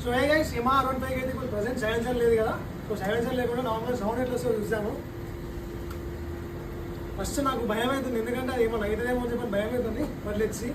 So ఏ guys Yamaha R15 అయితే ఇప్పుడు present silencer లేదు కదా. సో సైలెన్సర్ లేకుండా నార్మల్ సౌండ్ ఎట్లా వస్తుందో చూసాము. ఫస్ట్ నాకు భయం అవుతుంది, ఎందుకంటే అది ఏమన్నా అవుతుందేమో అని చెప్పి భయం అవుతుంది. But let's see.